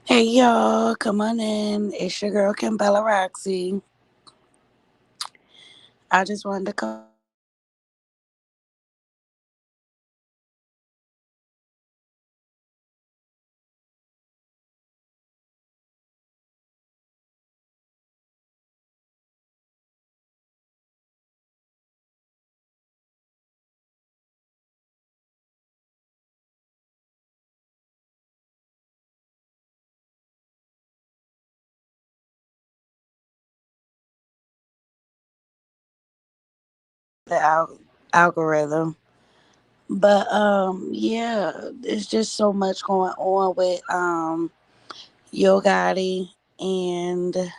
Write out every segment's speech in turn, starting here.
Hey y'all, come on in. It's your girl Kim Bella Roxy. I just wanted to come on and say that I am so the algorithm. But yeah, it's just so much going on with Yo Gotti and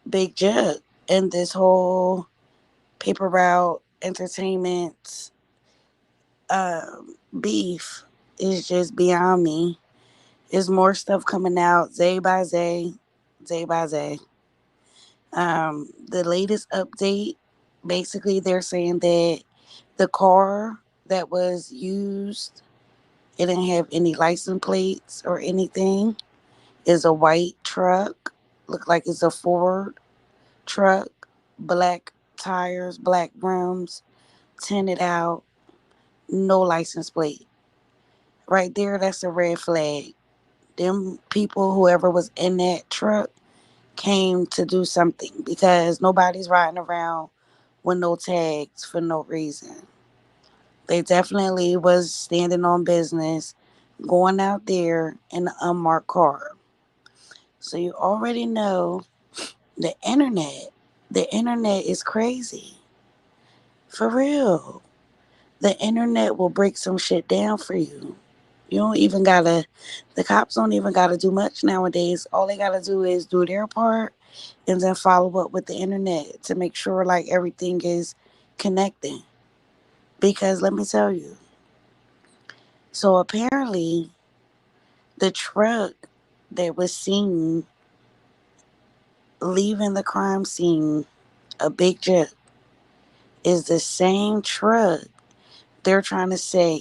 Big Jug and this whole paper route entertainment beef is just beyond me. There's more stuff coming out day by day, day by day. The latest update, basically, they're saying that the car that was used, it didn't have any license plates or anything. Is a white truck. Look like it's a Ford truck. Black tires, black rims, tinted out, no license plate. Right there, that's a red flag. Them people, whoever was in that truck, came to do something because nobody's riding around with no tags for no reason. They definitely was standing on business, going out there in an unmarked car. So you already know the internet. The internet is crazy. For real. The internet will break some shit down for you. You don't even gotta, the cops don't even gotta do much nowadays. All they gotta do is do their part and then follow up with the internet to make sure like everything is connecting. Because let me tell you, so apparently the truck that was seen leaving the crime scene, a big jet, is the same truck they're trying to say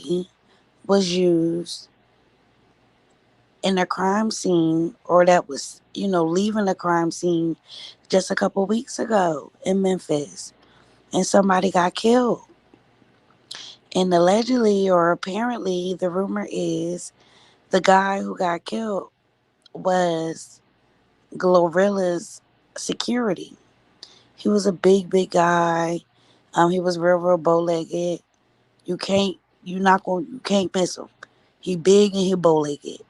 was used in a crime scene or that was, leaving the crime scene just a couple weeks ago in Memphis. And somebody got killed. And allegedly or apparently, the rumor is the guy who got killed was Glorilla's security. He was a big, big guy. He was real, real bow legged. You can't miss him. He big and he bow legged.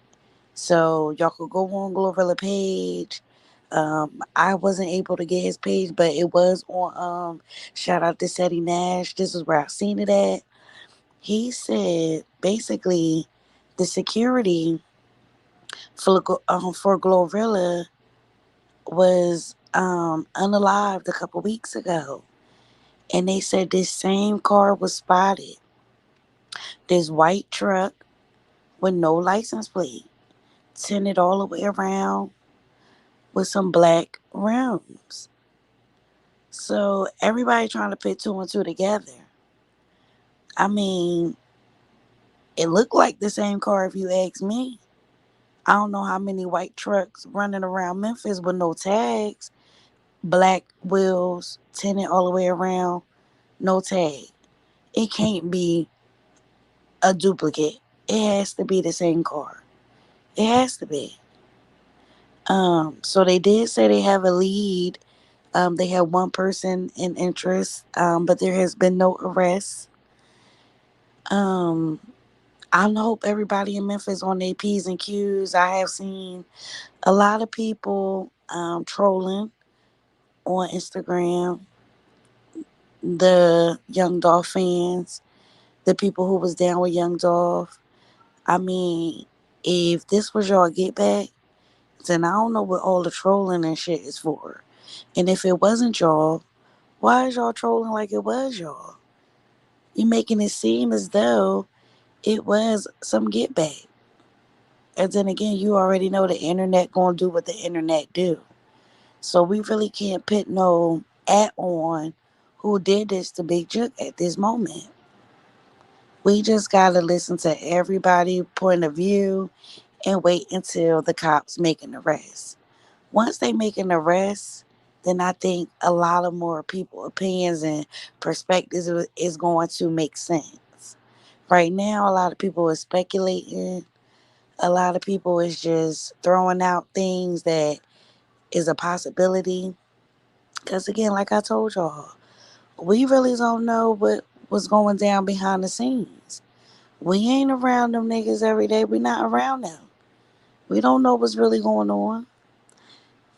So y'all could go on Glorilla page. I wasn't able to get his page, but it was on. Shout out to Seti Nash. This is where I seen it at. He said basically the security for Glorilla was unalived a couple weeks ago, and they said this same car was spotted. This white truck with no license plate, tinted all the way around with some black rims. So everybody trying to put two and two together. I mean, it looked like the same car if you ask me. I don't know how many white trucks running around Memphis with no tags, black wheels, tinted all the way around, no tag. It can't be a duplicate. It has to be the same car. It has to be. So they did say they have a lead. They have one person in interest, but there has been no arrest. Um, I hope everybody in Memphis on their P's and Q's. I have seen a lot of people trolling on Instagram, the Young Dolph fans, the people who was down with Young Dolph. I mean, if this was y'all get back, then I don't know what all the trolling and shit is for. And if it wasn't y'all, why is y'all trolling like it was y'all? You making it seem as though it was some get back. And then again, you already know the internet gonna do what the internet do. So we really can't put no at on who did this to Big Jook at this moment. We just gotta listen to everybody' point of view and wait until the cops make an arrest. Once they make an arrest, then I think a lot of more people opinions and perspectives is going to make sense. Right now, a lot of people are speculating. A lot of people is just throwing out things that is a possibility. Because again, like I told y'all, we really don't know what was going down behind the scenes. We ain't around them niggas every day. We not around them. We don't know what's really going on.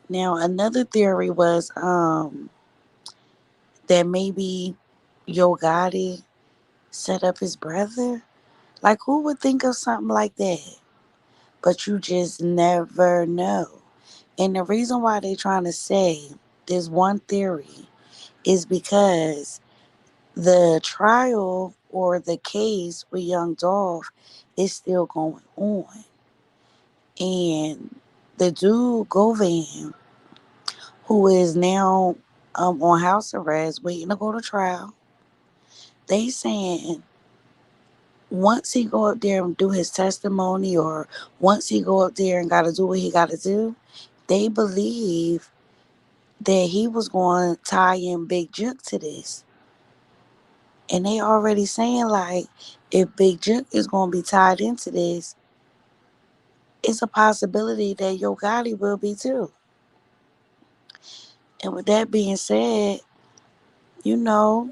Now, another theory was that maybe Yo Gotti set up his brother. Like, who would think of something like that? But you just never know. And the reason why they trying to say this one theory is because the trial or the case with Young Dolph is still going on. And the dude, Govan, who is now on house arrest, waiting to go to trial, they saying once he go up there and do his testimony, or once he go up there and got to do what he got to do, they believe that he was going to tie in Big Jook to this. And they already saying, like, if Big Jook is going to be tied into this, it's a possibility that Yo Gotti will be too. And with that being said, you know,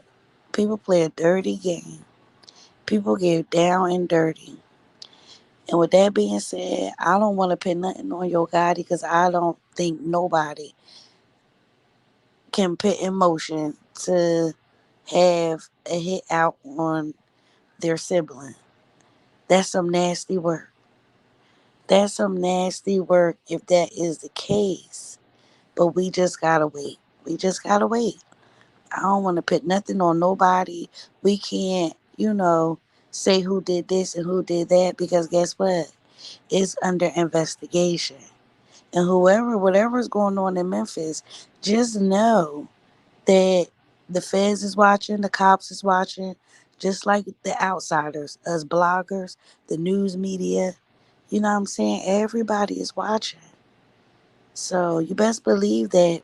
people play a dirty game. People get down and dirty. And with that being said, I don't want to put nothing on Yo Gotti because I don't think nobody can put in motion to have a hit out on their sibling. That's some nasty work. That's some nasty work if that is the case. But we just gotta wait. We just gotta wait. I don't want to put nothing on nobody. We can't, say who did this and who did that because guess what? It's under investigation. And whatever's going on in Memphis, just know that the feds is watching, the cops is watching, just like the outsiders, us bloggers, the news media. You know what I'm saying? Everybody is watching. So you best believe that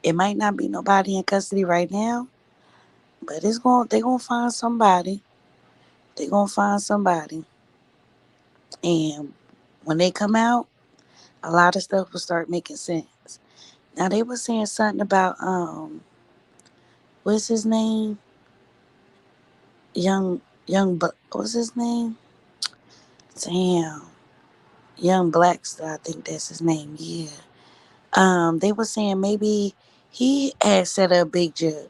it might not be nobody in custody right now, but they're gonna find somebody. They're gonna find somebody. And when they come out, a lot of stuff will start making sense. Now they were saying something about what's his name? What's his name? Damn. Young Blackstar, I think that's his name, yeah. They were saying maybe he had set up Big Jug.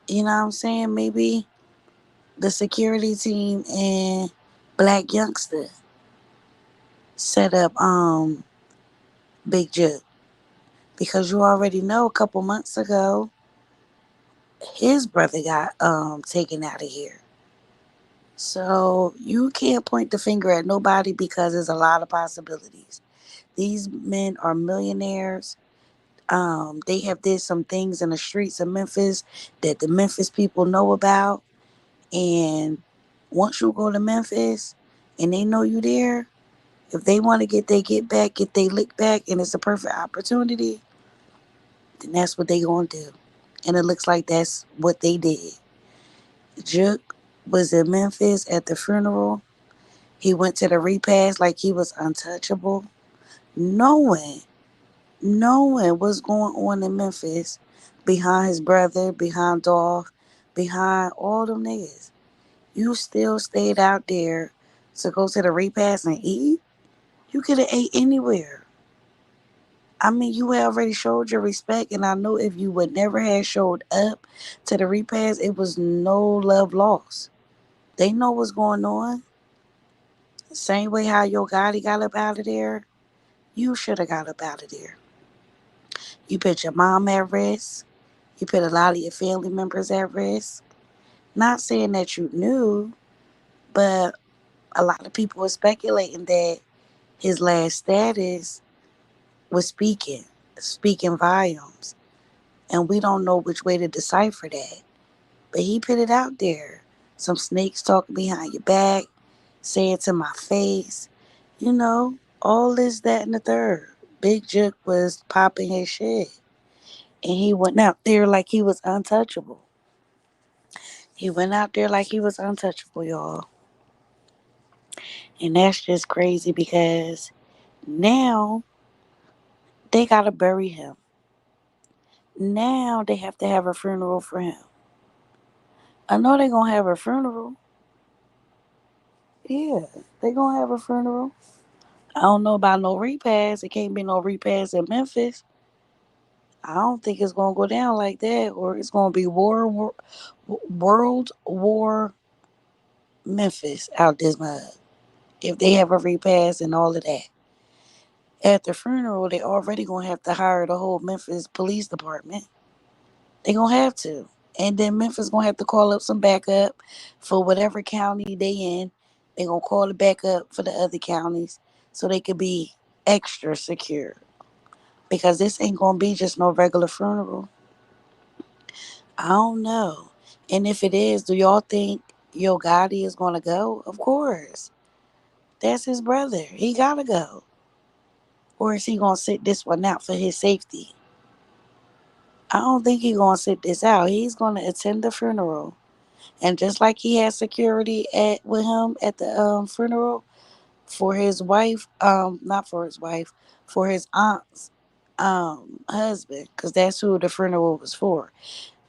You know what I'm saying? Maybe the security team and Black Youngster set up Big Jug. Because you already know a couple months ago his brother got taken out of here. So you can't point the finger at nobody because there's a lot of possibilities. These men are millionaires. They have did some things in the streets of Memphis that the Memphis people know about. And once you go to Memphis and they know you there, if they want to get their get back, get their lick back, and it's a perfect opportunity, then that's what they gonna do. And it looks like that's what they did. Jook was in Memphis at the funeral. He went to the repast like he was untouchable, knowing, knowing what's going on in Memphis behind his brother, behind Dolph, behind all them niggas. You still stayed out there to go to the repast and eat? You could have ate anywhere. I mean, you had already showed your respect, and I know if you would never have showed up to the repast, it was no love lost. They know what's going on. Same way how your Gotti got up out of there, you should have got up out of there. You put your mom at risk. You put a lot of your family members at risk. Not saying that you knew, but a lot of people were speculating that his last status was speaking volumes. And we don't know which way to decipher that. But he put it out there. Some snakes talking behind your back, saying to my face All this, that, and the third. Big Jook was popping his shit. And he went out there like he was untouchable. He went out there like he was untouchable, y'all. And that's just crazy because now they gotta bury him. Now they have to have a funeral for him. I know they gonna have a funeral. Yeah, they gonna have a funeral. I don't know about no repast. It can't be no repast in Memphis. I don't think it's gonna go down like that, or it's gonna be World War Memphis out this mud. If they have a repast and all of that. At the funeral, they already gonna have to hire the whole Memphis police department. They gonna have to. And then Memphis gonna have to call up some backup for whatever county they in. They gonna call the backup for the other counties so they could be extra secure. Because this ain't gonna be just no regular funeral. I don't know. And if it is, do y'all think Yo Gotti is gonna go? Of course. That's his brother. He gotta go. Or is he gonna sit this one out for his safety? I don't think he's gonna sit this out. He's gonna attend the funeral. And just like he had security at with him at the funeral for his wife, not for his wife, for his aunt's husband, because that's who the funeral was for.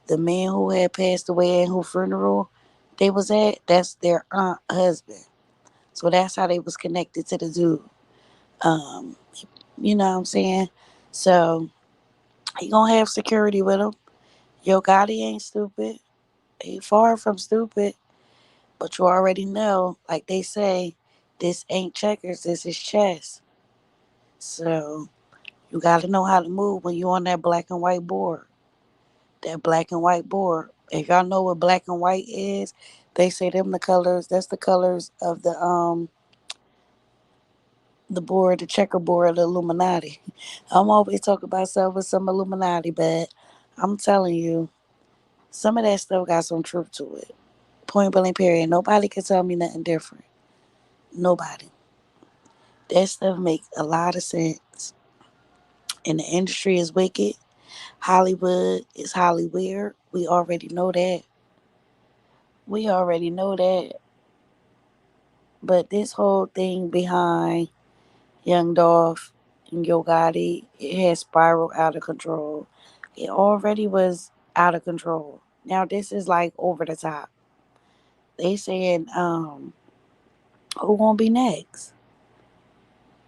The man who had passed away and who funeral they was at, that's their aunt husband. So that's how they was connected to the dude. Um, you know what I'm saying? So he gonna have security with him. Yo Gotti ain't stupid. He far from stupid. But you already know, like they say, this ain't checkers, this is chess. So you gotta know how to move when you on that black and white board. That black and white board. If y'all know what black and white is, they say them the colors. That's the colors of the board, the checkerboard of the Illuminati. I'm always talking about stuff with some Illuminati, but I'm telling you, some of that stuff got some truth to it. Point blank period. Nobody can tell me nothing different. Nobody. That stuff makes a lot of sense. And the industry is wicked. Hollywood is Hollyweird. We already know that. We already know that. But this whole thing behind Young Dolph and Yo Gotti, it has spiraled out of control. It already was out of control. Now this is like over the top. They saying, who gonna be next?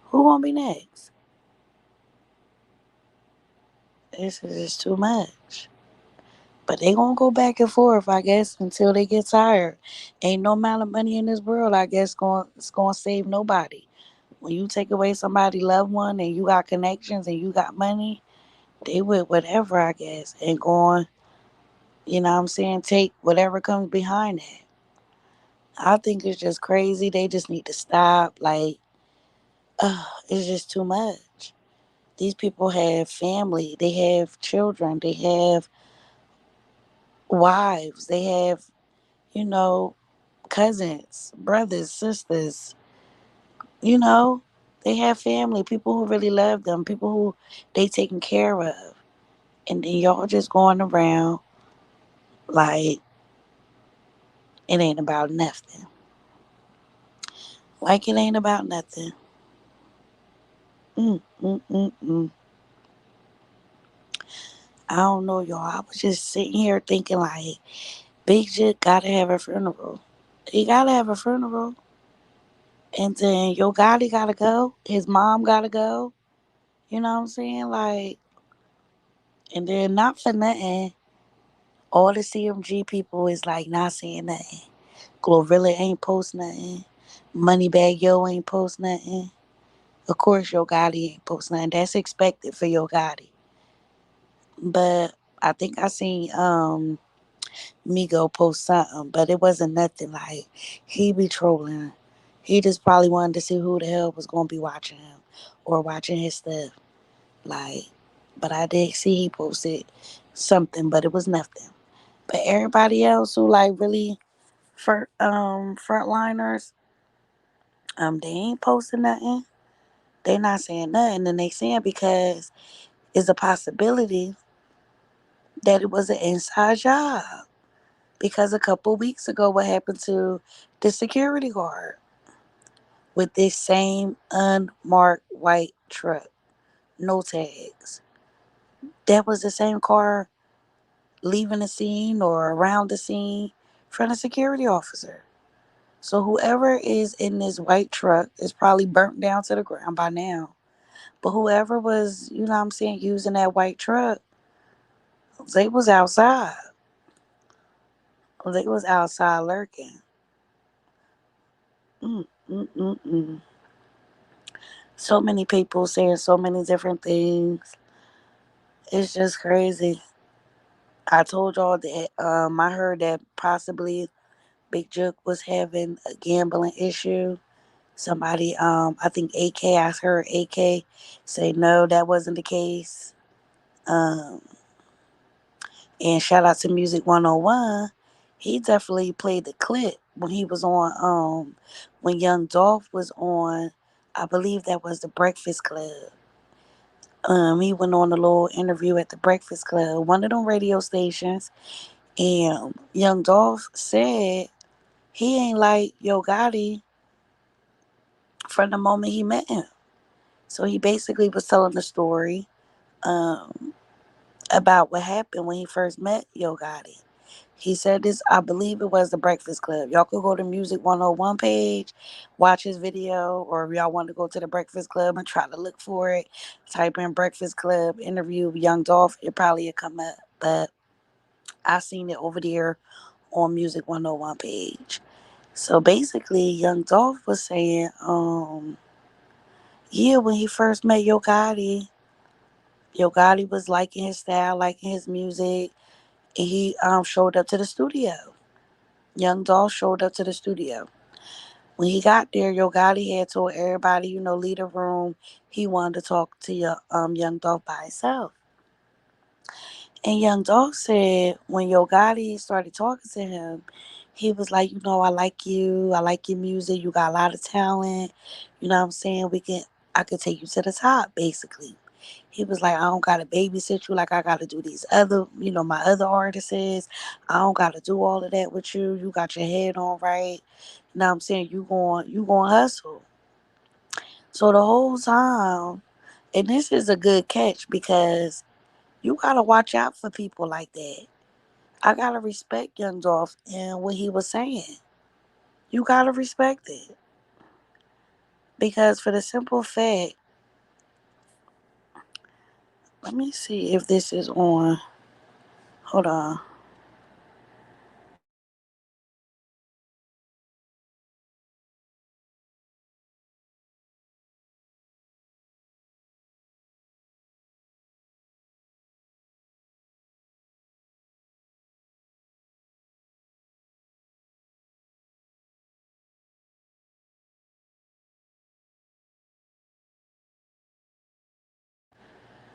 Who gonna be next? This is just too much. But they gonna go back and forth, I guess, until they get tired. Ain't no amount of money in this world, I guess, it's gonna save nobody. When you take away somebody loved one and you got connections and you got money, they would whatever, I guess, and going, you know what I'm saying, take whatever comes behind that. I think it's just crazy. They just need to stop. Like, it's just too much. These people have family, they have children, they have wives, they have, you know, cousins, brothers, sisters, you know, they have family, people who really love them, people who they taking care of. And then y'all just going around like it ain't about nothing. Like it ain't about nothing. Mm, mm, mm, mm. I don't know, y'all. I was just sitting here thinking like, Big Jit gotta have a funeral. He gotta have a funeral. And then Yo Gotti gotta go. His mom gotta go. You know what I'm saying? Like, and then not for nothing, all the CMG people is like not saying nothing. Glorilla ain't post nothing. Moneybag Yo ain't post nothing. Of course, Yo Gotti ain't post nothing. That's expected for Yo Gotti. But I think I seen Migo post something, but it wasn't nothing like he be trolling. He just probably wanted to see who the hell was gonna be watching him or watching his stuff. Like, but I did see he posted something, but it was nothing. But everybody else who like really frontliners, They ain't posting nothing. They not saying nothing, and they saying because it's a possibility that it was an inside job. Because a couple weeks ago, what happened to the security guard with this same unmarked white truck, no tags? That was the same car leaving the scene or around the scene from the security officer. So whoever is in this white truck is probably burnt down to the ground by now. But whoever was, you know what I'm saying, using that white truck, they was outside. They was outside lurking. Mm, mm, mm, mm. So many people saying so many different things. It's just crazy. I told y'all that I heard that possibly Big Jook was having a gambling issue. Somebody, I think AK, I heard AK say no, that wasn't the case. Um, and shout out to Music 101. He definitely played the clip when he was on, when Young Dolph was on, I believe that was the Breakfast Club. He went on a little interview at the Breakfast Club, one of them radio stations, and Young Dolph said he ain't like Yo Gotti from the moment he met him. So he basically was telling the story um, about what happened when he first met Yo Gotti. He said this, I believe it was the Breakfast Club. Y'all could go to Music 101 page, watch his video, or if y'all want to go to the Breakfast Club and try to look for it, type in Breakfast Club interview with Young Dolph, it probably will come up. But I seen it over there on Music 101 page. So basically, Young Dolph was saying, yeah, when he first met Yo Gotti was liking his style, liking his music, and he showed up to the studio. Young Dolph showed up to the studio. When he got there, Yo Gotti had told everybody, leave the room. He wanted to talk to Young Dolph by himself. And Young Dolph said when Yo Gotti started talking to him, he was like, I like you. I like your music. You got a lot of talent. You know what I'm saying? I could take you to the top, basically. He was like, I don't gotta babysit you like I gotta do these other, my other artists. I don't gotta do all of that with you. You got your head on right. You know what I'm saying? You going hustle. So the whole time, and this is a good catch because you gotta watch out for people like that. I gotta respect Young Dolph and what he was saying. You gotta respect it. Because for the simple fact, let me see if this is on. Hold on.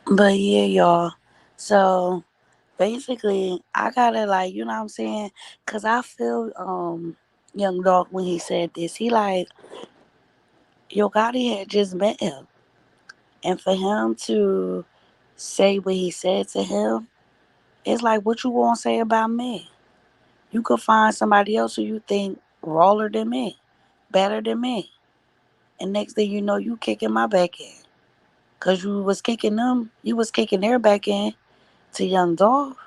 But yeah, y'all. So basically, I gotta like, you know what I'm saying? Cause I feel Young Dolph when he said this, he like Yo Gotti had just met him, and for him to say what he said to him, it's like what you gonna say about me? You could find somebody else who you think rawer than me, better than me, and next thing you know, you kicking my back in, cause you was kicking their back in to Young Dolph.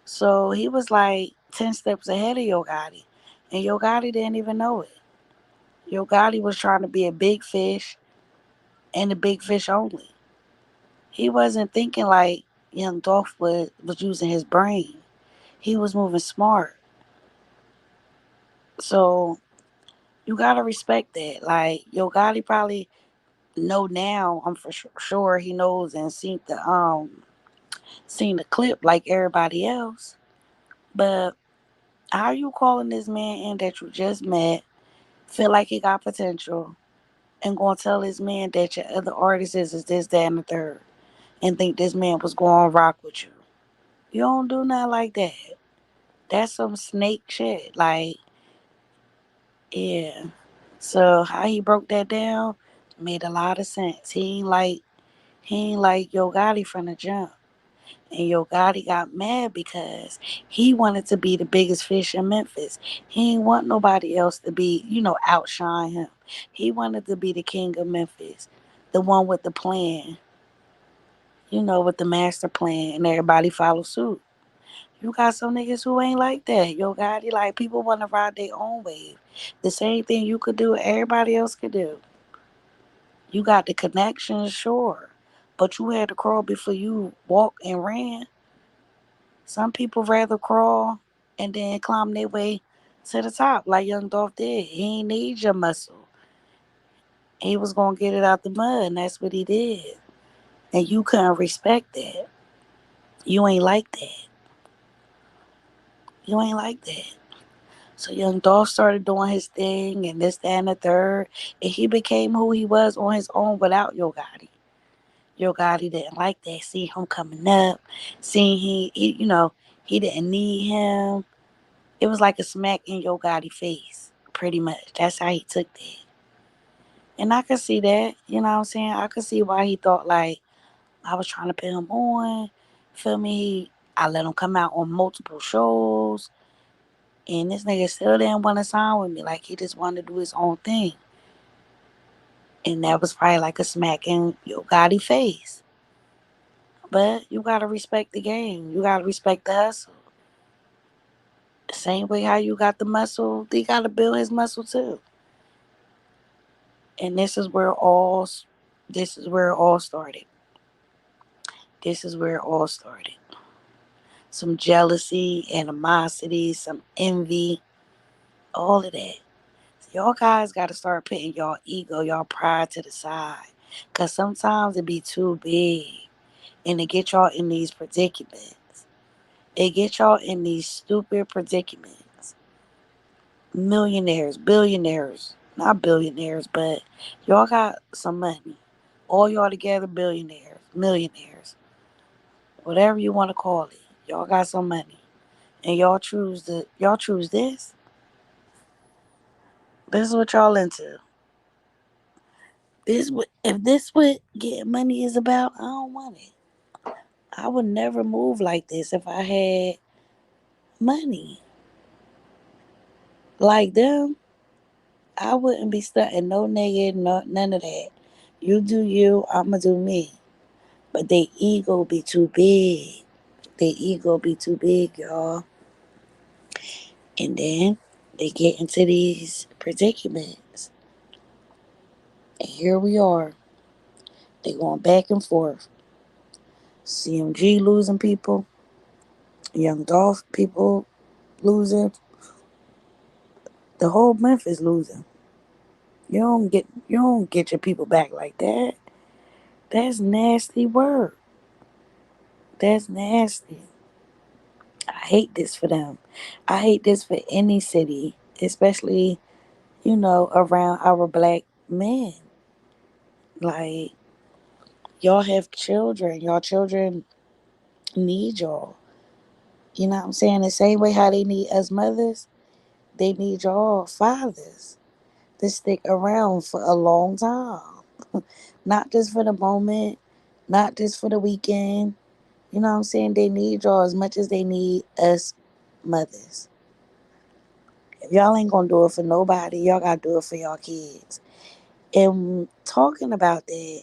So he was like 10 steps ahead of Yo Gotti. And Yo Gotti didn't even know it. Yo Gotti was trying to be a big fish and a big fish only. He wasn't thinking like Young Dolph was using his brain. He was moving smart. So you gotta respect that. Like Yo Gotti probably know now, I'm for sure he knows and seen the clip like everybody else. But how you calling this man in that you just met, feel like he got potential, and gonna tell this man that your other artist is this, that, and the third, and think this man was going to rock with you? You don't do nothing like that. That's some snake shit. Like, yeah. So how he broke that down made a lot of sense. He ain't like Yo Gotti from the jump. And Yo Gotti got mad because he wanted to be the biggest fish in Memphis. He ain't want nobody else to be, outshine him. He wanted to be the king of Memphis, the one with the plan, with the master plan, and everybody follow suit. You got some niggas who ain't like that. Yo Gotti, like, people want to ride their own wave. The same thing you could do, everybody else could do. You got the connections, sure, but you had to crawl before you walked and ran. Some people rather crawl and then climb their way to the top, like Young Dolph did. He ain't need your muscle. He was gonna get it out the mud, and that's what he did. And you couldn't respect that. You ain't like that. You ain't like that. So Young Dolph started doing his thing and this, that, and the third, and he became who he was on his own without Yo Gotti. Yo Gotti didn't like that. See him coming up, seeing he didn't need him. It was like a smack in Yo Gotti face, pretty much. That's how he took that. And I could see that, you know what I'm saying? I could see why he thought like I was trying to put him on. Feel me? I let him come out on multiple shows. And this nigga still didn't want to sign with me. Like he just wanted to do his own thing. And that was probably like a smack in Yo Gotti face. But you gotta respect the game. You gotta respect the hustle. Same way how you got the muscle, he gotta build his muscle too. And this is where it all started. This is where it all started. Some jealousy, animosity, some envy, all of that. So y'all guys got to start putting y'all ego, y'all pride to the side. Because sometimes it be too big. And it get y'all in these predicaments. It get y'all in these stupid predicaments. Millionaires, billionaires, not billionaires, but y'all got some money. All y'all together, billionaires, millionaires, whatever you want to call it. Y'all got some money, and y'all choose this. This is what y'all into. If this what getting money is about, I don't want it. I would never move like this if I had money like them. I wouldn't be stunting no nigga, no none of that. You do you, I'ma do me. But they ego be too big. They ego be too big, y'all. And then they get into these predicaments. And here we are. They going back and forth. CMG losing people, Young Dolph people losing, the whole Memphis losing. You don't get your people back like that. That's nasty work. That's nasty. I hate this for them. I hate this for any city, especially, around our black men. Like, y'all have children. Y'all children need y'all. You know what I'm saying? The same way how they need us mothers, they need y'all fathers to stick around for a long time. Not just for the moment, not just for the weekend. You know what I'm saying? They need y'all as much as they need us mothers. If y'all ain't gonna do it for nobody, y'all gotta do it for y'all kids. And talking about that,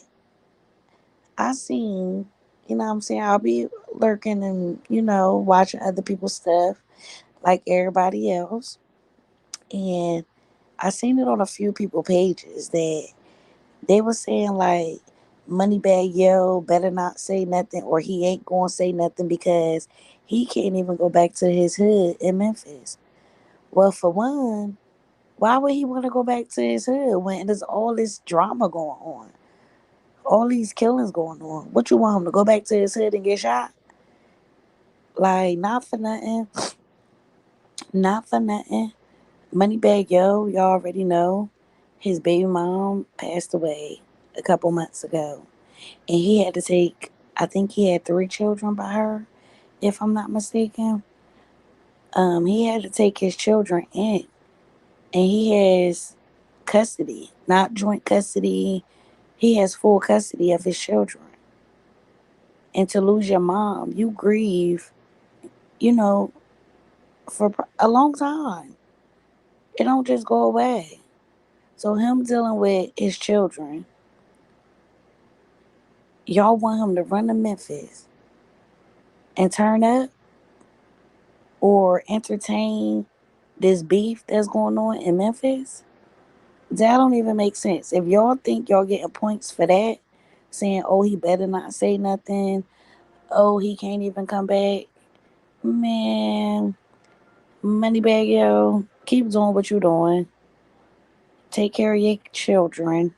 I seen, you know what I'm saying? I'll be lurking and, watching other people's stuff like everybody else. And I seen it on a few people pages that they were saying like Moneybag Yo better not say nothing or he ain't gonna say nothing because he can't even go back to his hood in Memphis. Well, for one, why would he want to go back to his hood when there's all this drama going on? All these killings going on. What you want him to go back to his hood and get shot? Like, not for nothing. Not for nothing. Moneybag Yo, y'all already know. His baby mom passed away a couple months ago. And he had to take, I think he had 3 children by her, if I'm not mistaken. He had to take his children in. And he has custody, not joint custody. He has full custody of his children. And to lose your mom, you grieve, you know, for a long time. It don't just go away. So him dealing with his children, y'all want him to run to Memphis and turn up or entertain this beef that's going on in Memphis? That don't even make sense. If y'all think y'all getting points for that, saying, oh, he better not say nothing, oh, he can't even come back, man, Moneybag Yo, keep doing what you're doing. Take care of your children.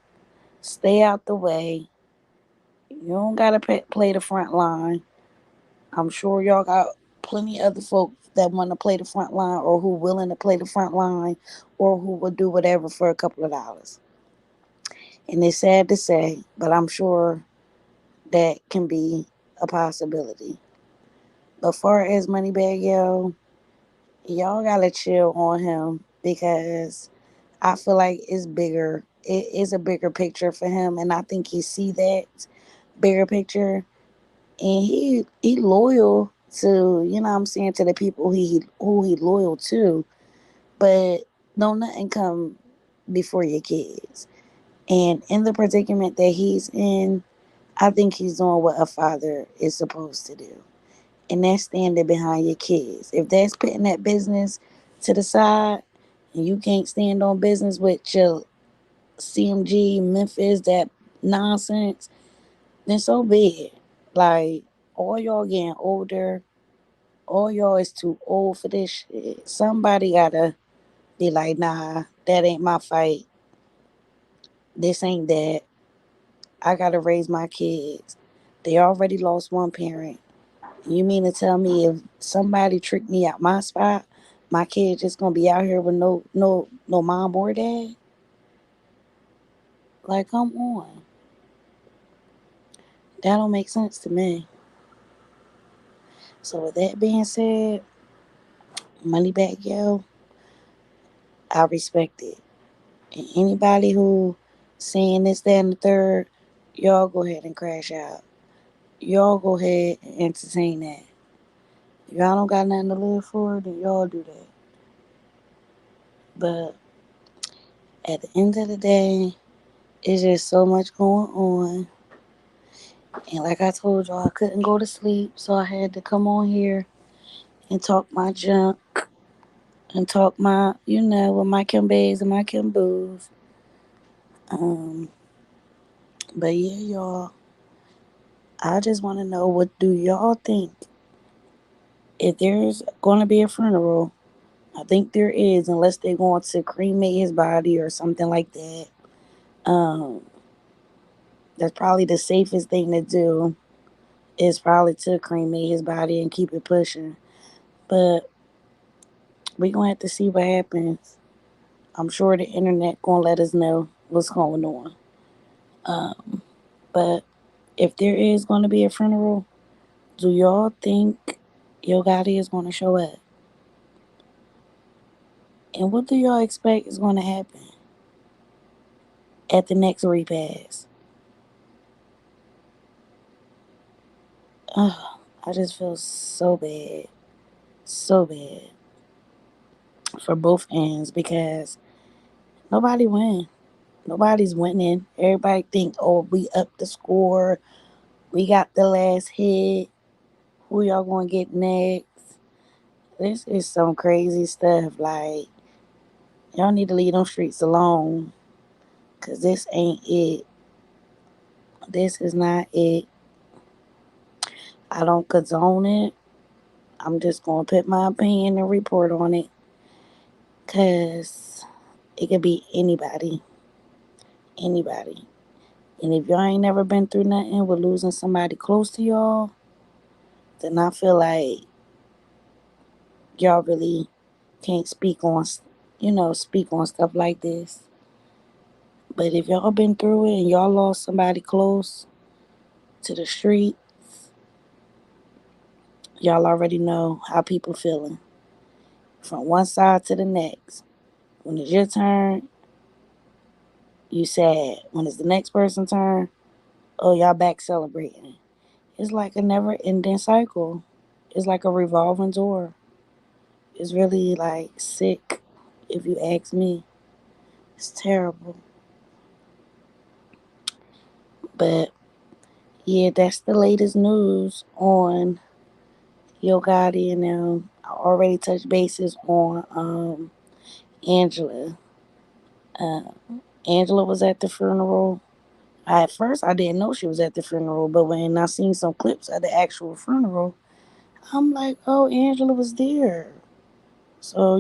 Stay out the way. You don't gotta play the front line. I'm sure y'all got plenty other folks that want to play the front line or who willing to play the front line or who will do whatever for a couple of dollars. And it's sad to say, but I'm sure that can be a possibility. But far as Moneybag Yo, y'all gotta chill on him because I feel like it's bigger. It is a bigger picture for him, and I think he see that bigger picture. And he loyal to, you know what I'm saying, to the people who he loyal to. But don't nothing come before your kids. And in the predicament that he's in, I think he's doing what a father is supposed to do. And that's standing behind your kids. If that's putting that business to the side and you can't stand on business with your CMG, Memphis, that nonsense, then so be it. Like, all y'all getting older. All y'all is too old for this shit. Somebody gotta be like, nah, that ain't my fight. This ain't that. I gotta raise my kids. They already lost one parent. You mean to tell me if somebody tricked me out my spot, my kid just gonna be out here with no mom or dad? Like, come on. That don't make sense to me. So with that being said, Moneybag Yo, I respect it. And anybody who saying this, that, and the third, y'all go ahead and crash out. Y'all go ahead and entertain that. If y'all don't got nothing to live for, then y'all do that. But at the end of the day, it's just so much going on. And like I told y'all, I couldn't go to sleep, so I had to come on here and talk my junk and talk my, with my Kimbays and my Kimboos. Um, but yeah, y'all, I just want to know, what do y'all think? If there's going to be a funeral, I think there is, unless they're going to cremate his body or something like that. Um, that's probably the safest thing to do, is probably to cremate his body and keep it pushing. But we gonna have to see what happens. I'm sure the internet gonna let us know what's going on. Um, but if there is gonna be a funeral, do y'all think Yo Gotti is gonna show up? And what do y'all expect is gonna happen at the next repass? I just feel so bad, so bad for both ends because nobody win. Nobody's winning. Everybody think, oh, we up the score. We got the last hit. Who y'all gonna get next? This is some crazy stuff. Like, y'all need to leave them streets alone. Cause this ain't it. This is not it. I don't condone it. I'm just gonna put my opinion and report on it. Cause it could be anybody. Anybody. And if y'all ain't never been through nothing with losing somebody close to y'all, then I feel like y'all really can't speak on stuff like this. But if y'all been through it and y'all lost somebody close to the street, y'all already know how people feeling from one side to the next. When it's your turn, You sad. When it's the next person's turn, oh, y'all back celebrating. It's like a never ending cycle. It's like a revolving door. It's really like sick, if you ask me. It's terrible. But yeah, that's the latest news on Yo Gotti and them. I already touched bases on Angela. Uh, Angela was at the funeral. At first, I didn't know she was at the funeral, but when I seen some clips of the actual funeral, I'm like, oh, Angela was there. So,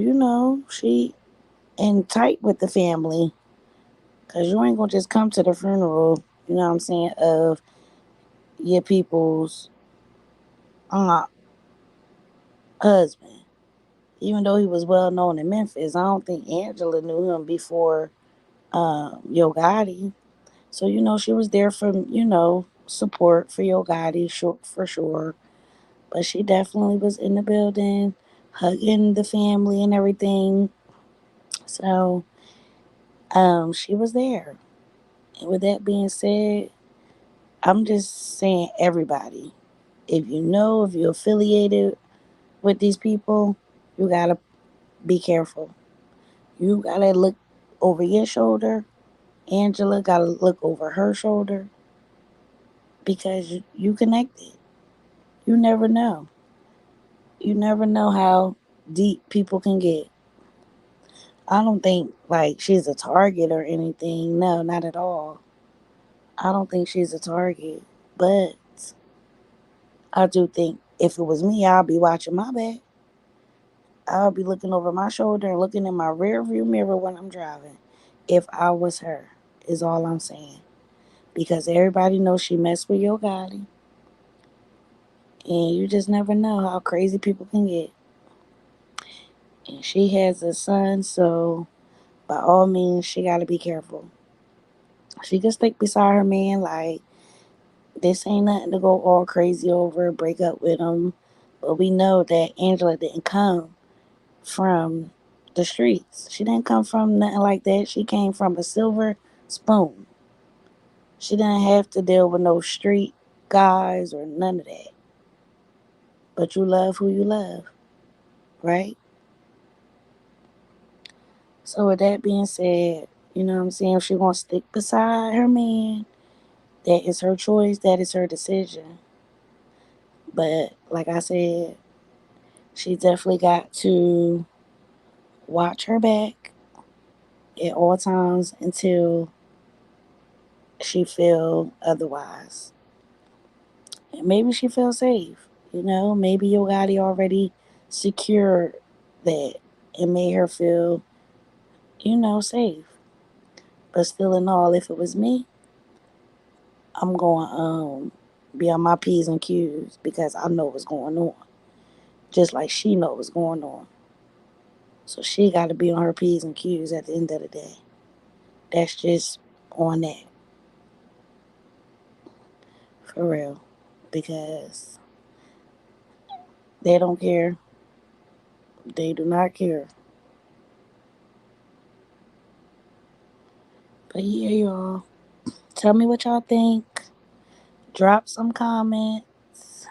she in tight with the family. Because you ain't going to just come to the funeral, you know what I'm saying, of your people's uh, husband. Even though he was well known in Memphis, I don't think Angela knew him before Yo Gotti. So, she was there for, support for Yo Gotti, for sure. But she definitely was in the building, hugging the family and everything. So, she was there. And with that being said, I'm just saying, everybody, if you're affiliated with these people, you gotta be careful. You gotta look over your shoulder. Angela gotta look over her shoulder because you connected. You never know. You never know how deep people can get. I don't think like she's a target or anything. No, not at all. I don't think she's a target. But I do think if it was me, I'll be watching my back. I'll be looking over my shoulder and looking in my rear view mirror when I'm driving. If I was her, is all I'm saying. Because everybody knows she messed with Yo Gotti. And you just never know how crazy people can get. And she has a son, so by all means, she got to be careful. She can stick beside her man, like, this ain't nothing to go all crazy over, break up with him. But we know that Angela didn't come from the streets. She didn't come from nothing like that. She came from a silver spoon. She didn't have to deal with no street guys or none of that. But you love who you love, right? So with that being said, you know what I'm saying? If she wants to stick beside her man, that is her choice. That is her decision. But like I said, she definitely got to watch her back at all times until she feel otherwise. And maybe she feels safe. Maybe Yo Gotti already secured that and made her feel, safe. But still in all, if it was me, I'm going be on my P's and Q's because I know what's going on. Just like she know what's going on. So she got to be on her P's and Q's at the end of the day. That's just on that. For real. Because they don't care. They do not care. But yeah, y'all. Tell me what y'all think. Drop some comments.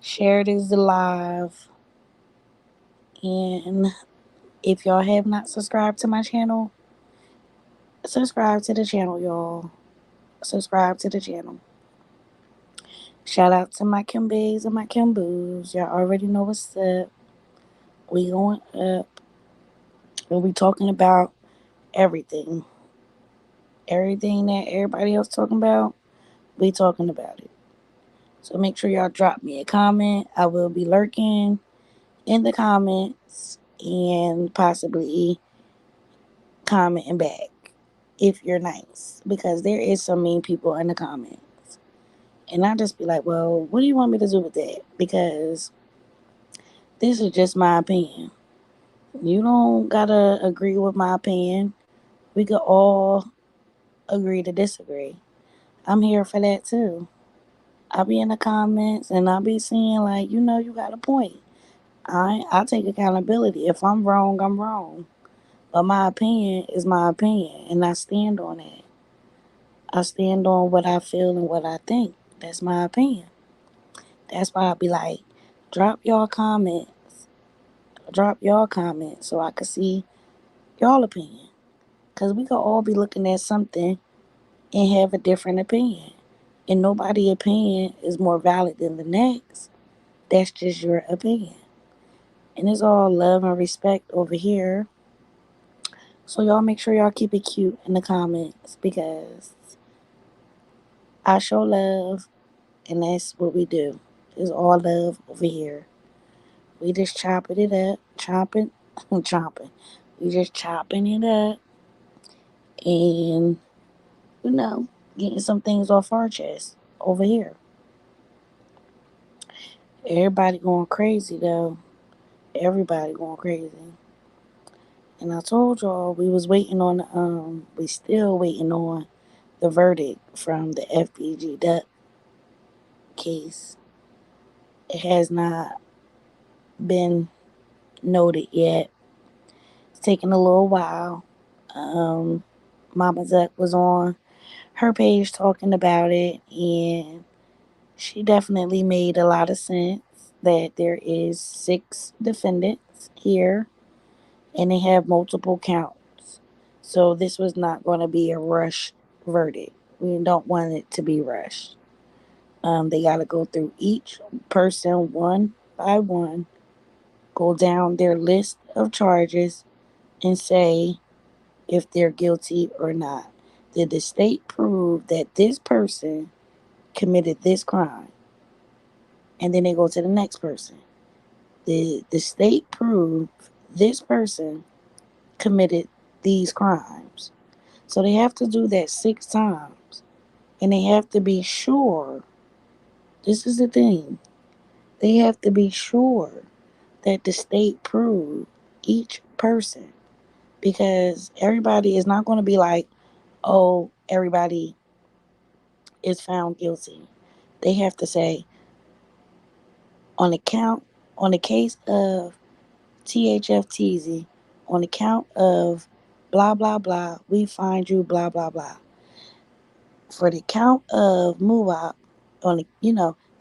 Share this live. And if y'all have not subscribed to my channel, subscribe to the channel, y'all. Subscribe to the channel. Shout out to my Kimbays and my Kimboos. Y'all already know what's up. We going up. We'll be talking about everything. Everything that everybody else talking about, we talking about it. So make sure y'all drop me a comment. I will be lurking in the comments and possibly commenting back if you're nice. Because there is some mean people in the comments. And I just be like, well, what do you want me to do with that? Because this is just my opinion. You don't gotta agree with my opinion. We could all agree to disagree. I'm here for that too. I'll be in the comments and I'll be seeing like, you got a point. I take accountability. If I'm wrong, I'm wrong. But my opinion is my opinion, and I stand on it. I stand on what I feel and what I think. That's my opinion. That's why I be like, drop y'all comments. Drop y'all comments so I can see y'all opinion. Because we could all be looking at something and have a different opinion. And nobody's opinion is more valid than the next. That's just your opinion. And it's all love and respect over here. So y'all make sure y'all keep it cute in the comments because I show love and that's what we do. It's all love over here. We just chopping it up, chopping, chopping. We just chopping it up and, you know, getting some things off our chest over here. Everybody going crazy though. Everybody going crazy. And I told y'all we was waiting on we still waiting on the verdict from the FBG duck case. It has not been noted yet. It's taking a little while. Um, Mama Duck was on her page talking about it, and she definitely made a lot of sense that there is 6 defendants here, and they have multiple counts. So this was not going to be a rush verdict. We don't want it to be rushed. They got to go through each person one by one, go down their list of charges, and say if they're guilty or not. Did the state prove that this person committed this crime? And then they go to the next person. Did the state prove this person committed these crimes? So they have to do that 6 times. And they have to be sure, this is the thing, they have to be sure that the state proved each person. Because everybody is not going to be like, oh, everybody is found guilty. They have to say, on the count, on the case of THFTZ, on the count of blah, blah, blah, we find you blah, blah, blah. For the count of MUWAP,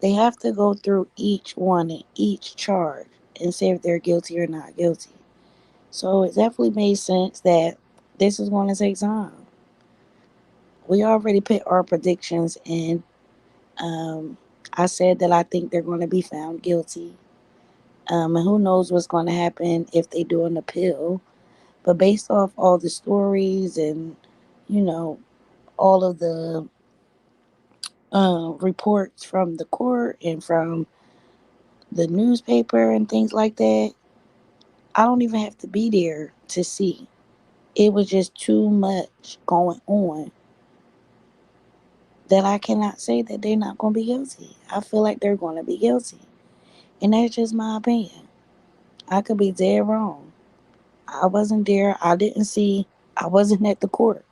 they have to go through each one and each charge and say if they're guilty or not guilty. So it definitely made sense that this is going to take time. We already put our predictions in. Um, I said that I think they're going to be found guilty. And who knows what's going to happen if they do an appeal. But based off all the stories and, you know, all of the reports from the court and from the newspaper and things like that, I don't even have to be there to see. It was just too much going on that I cannot say that they're not going to be guilty. I feel like they're going to be guilty. And that's just my opinion. I could be dead wrong. I wasn't there. I didn't see. I wasn't at the court.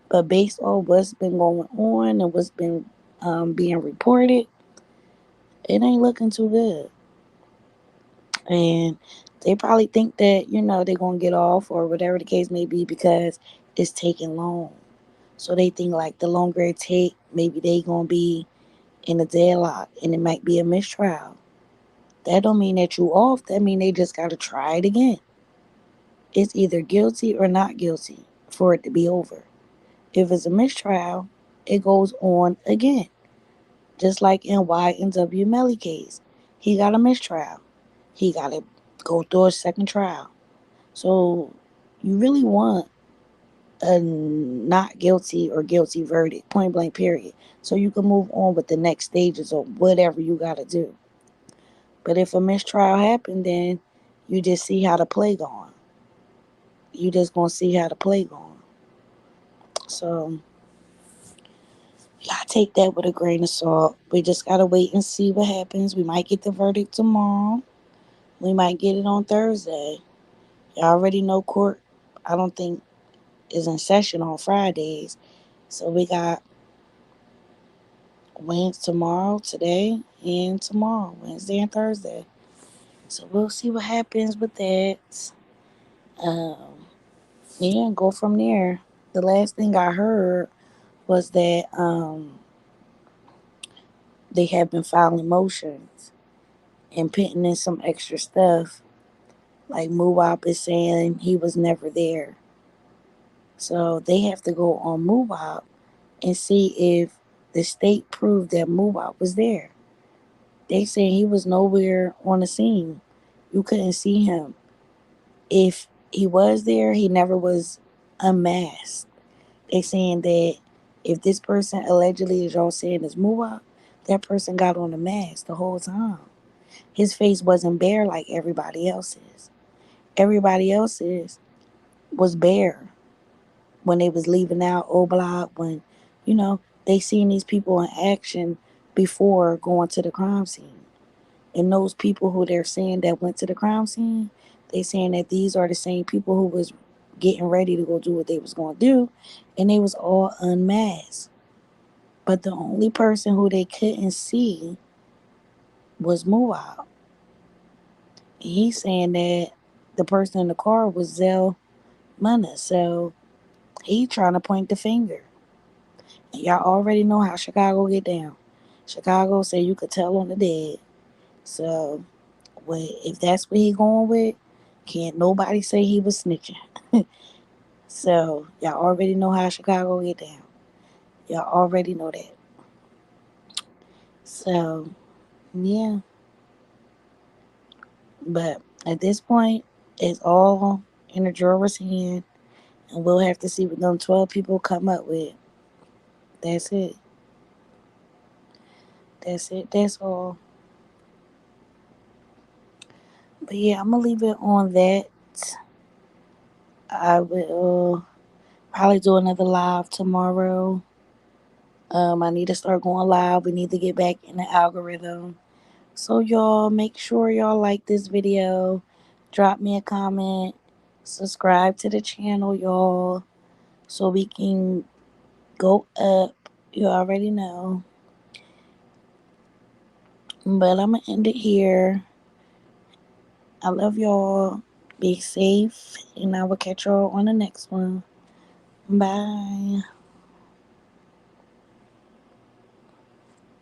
But based on what's been going on and what's been being reported, it ain't looking too good. And they probably think that, they're going to get off or whatever the case may be because it's taking long. So they think like the longer it take, maybe they going to be in a deadlock and it might be a mistrial. That don't mean that you off. That mean they just got to try it again. It's either guilty or not guilty for it to be over. If it's a mistrial, it goes on again. Just like in Y and W Melly case. He got a mistrial. He got to go through a second trial. So you really want a not guilty or guilty verdict, point blank period. So you can move on with the next stages or whatever you got to do. But if a mistrial happened, then you just see how the play going. You just gonna see how the play going. So you gotta take that with a grain of salt. We just gotta wait and see what happens. We might get the verdict tomorrow. We might get it on Thursday. You already know court, I don't think, is in session on Fridays. So we got tomorrow, today, and tomorrow, Wednesday and Thursday. So we'll see what happens with that. Um, Yeah, go from there. The last thing I heard was that they have been filing motions and putting in some extra stuff. Like Muwap is saying he was never there. So they have to go on Muwap and see if the state proved that Muwap was there. They saying he was nowhere on the scene. You couldn't see him. If he was there, he never was unmasked. They saying that if this person allegedly, as y'all saying, is Muwap, that person got on a mask the whole time. His face wasn't bare like everybody else's. Everybody else's was bare when they was leaving out Oblak, when, you know, they seen these people in action before going to the crime scene. And those people who they're saying that went to the crime scene, they saying that these are the same people who was getting ready to go do what they was going to do, and they was all unmasked. But the only person who they couldn't see was Muab. He's saying that the person in the car was Zell Munna, so he trying to point the finger. And y'all already know how Chicago get down. Chicago say you could tell on the dead. So, if that's what he going with, can't nobody say he was snitching. So y'all already know how Chicago get down. Y'all already know that. So yeah, but at this point, it's all in the juror's hand, and we'll have to see what them 12 people come up with. That's it. That's it. That's all. But yeah, I'm gonna leave it on that. I will probably do another live tomorrow. I need to start going live. We need to get back in the algorithm. So y'all make sure y'all like this video. Drop me a comment. Subscribe to the channel, y'all. So we can go up. You already know. But I'm gonna end it here. I love y'all. Be safe. And I will catch y'all on the next one. Bye.